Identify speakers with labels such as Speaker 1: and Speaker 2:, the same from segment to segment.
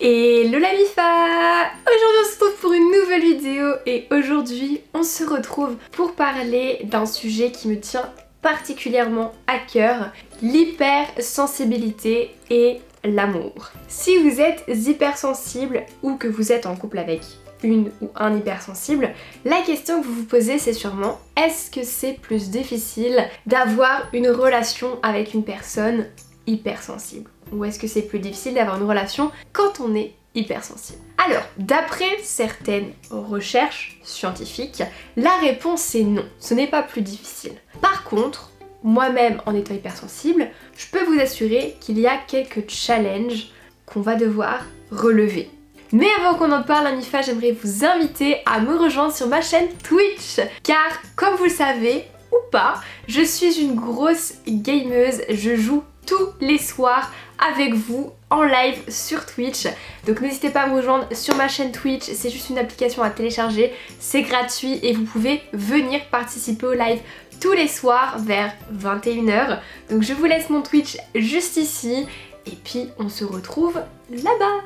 Speaker 1: Hello la Mifa! Aujourd'hui on se retrouve pour une nouvelle vidéo et aujourd'hui on se retrouve pour parler d'un sujet qui me tient particulièrement à cœur, l'hypersensibilité et l'amour. Si vous êtes hypersensible ou que vous êtes en couple avec une ou un hypersensible, la question que vous vous posez c'est sûrement est-ce que c'est plus difficile d'avoir une relation avec une personne hypersensible? Ou est-ce que c'est plus difficile d'avoir une relation quand on est hypersensible? Alors, d'après certaines recherches scientifiques, la réponse est non, ce n'est pas plus difficile. Par contre, moi-même en étant hypersensible, je peux vous assurer qu'il y a quelques challenges qu'on va devoir relever. Mais avant qu'on en parle, Mifa, j'aimerais vous inviter à me rejoindre sur ma chaîne Twitch, car comme vous le savez ou pas, je suis une grosse gameuse, je joue tous les soirs avec vous en live sur Twitch. Donc n'hésitez pas à me rejoindre sur ma chaîne Twitch, c'est juste une application à télécharger, c'est gratuit et vous pouvez venir participer au live tous les soirs vers 21 h. Donc je vous laisse mon Twitch juste ici et puis on se retrouve là-bas.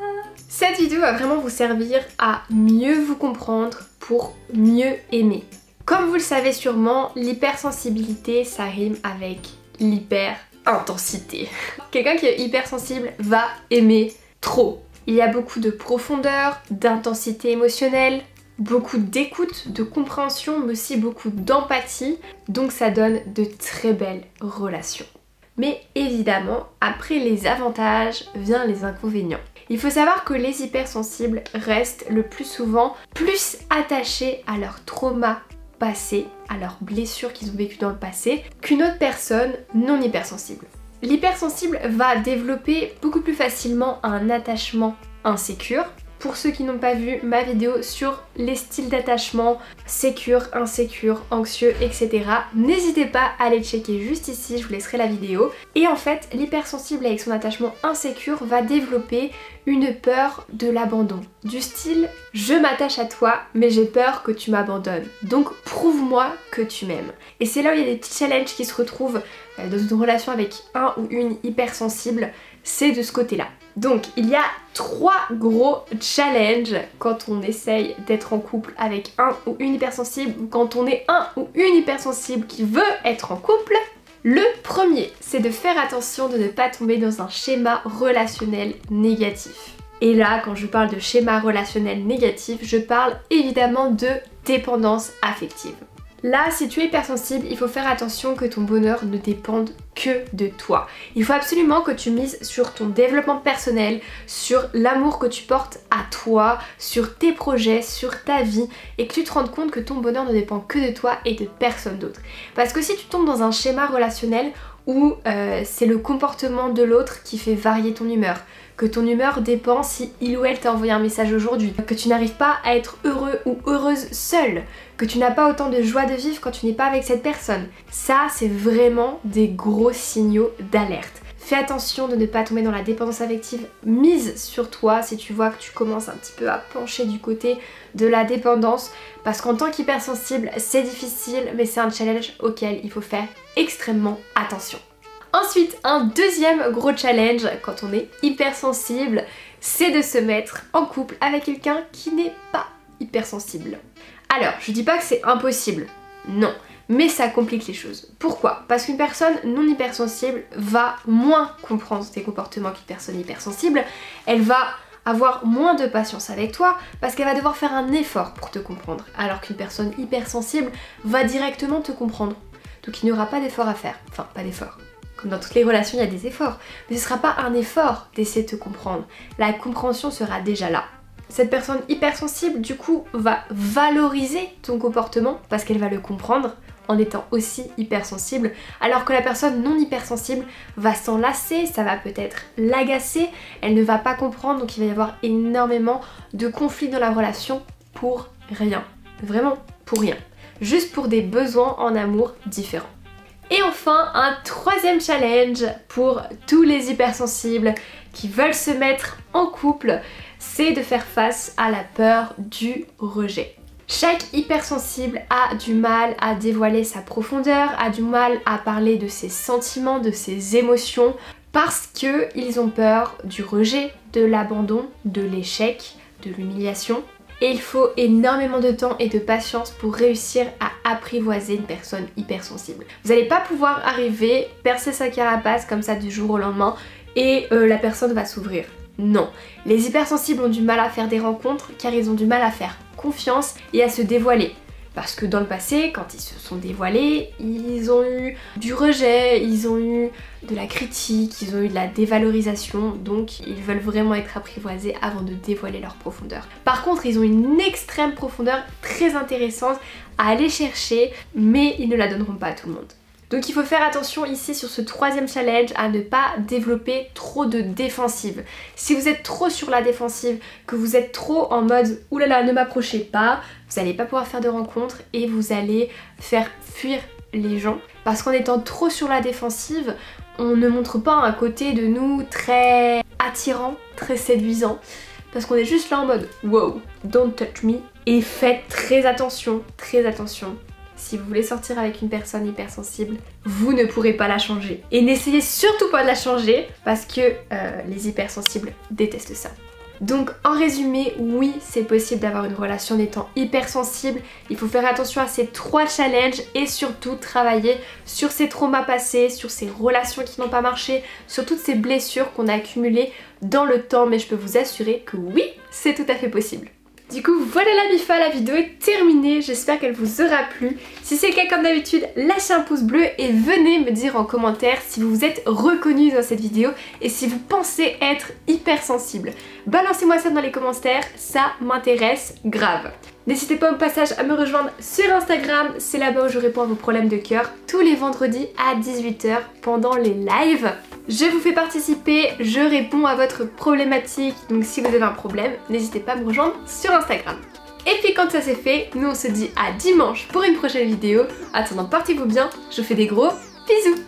Speaker 1: Cette vidéo va vraiment vous servir à mieux vous comprendre pour mieux aimer. Comme vous le savez sûrement, l'hypersensibilité ça rime avec l'hyperintensité. Quelqu'un qui est hypersensible va aimer trop. Il y a beaucoup de profondeur, d'intensité émotionnelle, beaucoup d'écoute, de compréhension, mais aussi beaucoup d'empathie. Donc ça donne de très belles relations. Mais évidemment, après les avantages, vient les inconvénients. Il faut savoir que les hypersensibles restent le plus souvent plus attachés à leur trauma passé, à leurs blessures qu'ils ont vécues dans le passé, qu'une autre personne non hypersensible. L'hypersensible va développer beaucoup plus facilement un attachement insécure. Pour ceux qui n'ont pas vu ma vidéo sur les styles d'attachement, sécure, insécure, anxieux, etc. N'hésitez pas à aller checker juste ici, je vous laisserai la vidéo. Et en fait, l'hypersensible avec son attachement insécure va développer une peur de l'abandon. Du style, je m'attache à toi, mais j'ai peur que tu m'abandonnes. Donc prouve-moi que tu m'aimes. Et c'est là où il y a des petits challenges qui se retrouvent dans une relation avec un ou une hypersensible, c'est de ce côté-là. Donc il y a 3 gros challenges quand on essaye d'être en couple avec un ou une hypersensible ou quand on est un ou une hypersensible qui veut être en couple. Le premier, c'est de faire attention de ne pas tomber dans un schéma relationnel négatif. Et là, quand je parle de schéma relationnel négatif, je parle évidemment de dépendance affective. Là, si tu es hypersensible, il faut faire attention que ton bonheur ne dépende que de toi. Il faut absolument que tu mises sur ton développement personnel, sur l'amour que tu portes à toi, sur tes projets, sur ta vie et que tu te rendes compte que ton bonheur ne dépend que de toi et de personne d'autre. Parce que si tu tombes dans un schéma relationnel où c'est le comportement de l'autre qui fait varier ton humeur, que ton humeur dépend si il ou elle t'a envoyé un message aujourd'hui, que tu n'arrives pas à être heureux ou heureuse seule, que tu n'as pas autant de joie de vivre quand tu n'es pas avec cette personne. Ça, c'est vraiment des gros signaux d'alerte. Fais attention de ne pas tomber dans la dépendance affective, mise sur toi si tu vois que tu commences un petit peu à pencher du côté de la dépendance, parce qu'en tant qu'hypersensible, c'est difficile, mais c'est un challenge auquel il faut faire extrêmement attention. Ensuite, un deuxième gros challenge quand on est hypersensible, c'est de se mettre en couple avec quelqu'un qui n'est pas hypersensible. Alors, je dis pas que c'est impossible, non, mais ça complique les choses. Pourquoi? Parce qu'une personne non hypersensible va moins comprendre tes comportements qu'une personne hypersensible, elle va avoir moins de patience avec toi parce qu'elle va devoir faire un effort pour te comprendre, alors qu'une personne hypersensible va directement te comprendre. Donc il n'y aura pas d'effort à faire, enfin pas d'effort. Comme dans toutes les relations, il y a des efforts. Mais ce ne sera pas un effort d'essayer de te comprendre. La compréhension sera déjà là. Cette personne hypersensible, du coup, va valoriser ton comportement parce qu'elle va le comprendre en étant aussi hypersensible. Alors que la personne non hypersensible va s'en lasser, ça va peut-être l'agacer, elle ne va pas comprendre, donc il va y avoir énormément de conflits dans la relation pour rien. Vraiment pour rien. Juste pour des besoins en amour différents. Et enfin, un troisième challenge pour tous les hypersensibles qui veulent se mettre en couple, c'est de faire face à la peur du rejet. Chaque hypersensible a du mal à dévoiler sa profondeur, a du mal à parler de ses sentiments, de ses émotions, parce qu'ils ont peur du rejet, de l'abandon, de l'échec, de l'humiliation. Et il faut énormément de temps et de patience pour réussir à apprivoiser une personne hypersensible. Vous n'allez pas pouvoir arriver, percer sa carapace comme ça du jour au lendemain et la personne va s'ouvrir. Non, les hypersensibles ont du mal à faire des rencontres car ils ont du mal à faire confiance et à se dévoiler. Parce que dans le passé, quand ils se sont dévoilés, ils ont eu du rejet, ils ont eu de la critique, ils ont eu de la dévalorisation, donc ils veulent vraiment être apprivoisés avant de dévoiler leur profondeur. Par contre, ils ont une extrême profondeur très intéressante à aller chercher, mais ils ne la donneront pas à tout le monde. Donc il faut faire attention ici sur ce troisième challenge à ne pas développer trop de défensive. Si vous êtes trop sur la défensive, que vous êtes trop en mode « oulala, ne m'approchez pas », vous n'allez pas pouvoir faire de rencontres et vous allez faire fuir les gens. Parce qu'en étant trop sur la défensive, on ne montre pas un côté de nous très attirant, très séduisant. Parce qu'on est juste là en mode « wow, don't touch me ». Et faites très attention, très attention. Si vous voulez sortir avec une personne hypersensible, vous ne pourrez pas la changer. Et n'essayez surtout pas de la changer parce que les hypersensibles détestent ça. Donc en résumé, oui, c'est possible d'avoir une relation en étant hypersensible. Il faut faire attention à ces 3 challenges et surtout travailler sur ces traumas passés, sur ces relations qui n'ont pas marché, sur toutes ces blessures qu'on a accumulées dans le temps. Mais je peux vous assurer que oui, c'est tout à fait possible. Du coup voilà la bifa, la vidéo est terminée, j'espère qu'elle vous aura plu. Si c'est le cas comme d'habitude, lâchez un pouce bleu et venez me dire en commentaire si vous vous êtes reconnu dans cette vidéo et si vous pensez être hypersensible. Balancez-moi ça dans les commentaires, ça m'intéresse grave. N'hésitez pas au passage à me rejoindre sur Instagram, c'est là-bas où je réponds à vos problèmes de cœur tous les vendredis à 18 h pendant les lives. Je vous fais participer, je réponds à votre problématique, donc si vous avez un problème, n'hésitez pas à me rejoindre sur Instagram. Et puis quand ça c'est fait, nous on se dit à dimanche pour une prochaine vidéo. Attendant, portez-vous bien, je vous fais des gros bisous.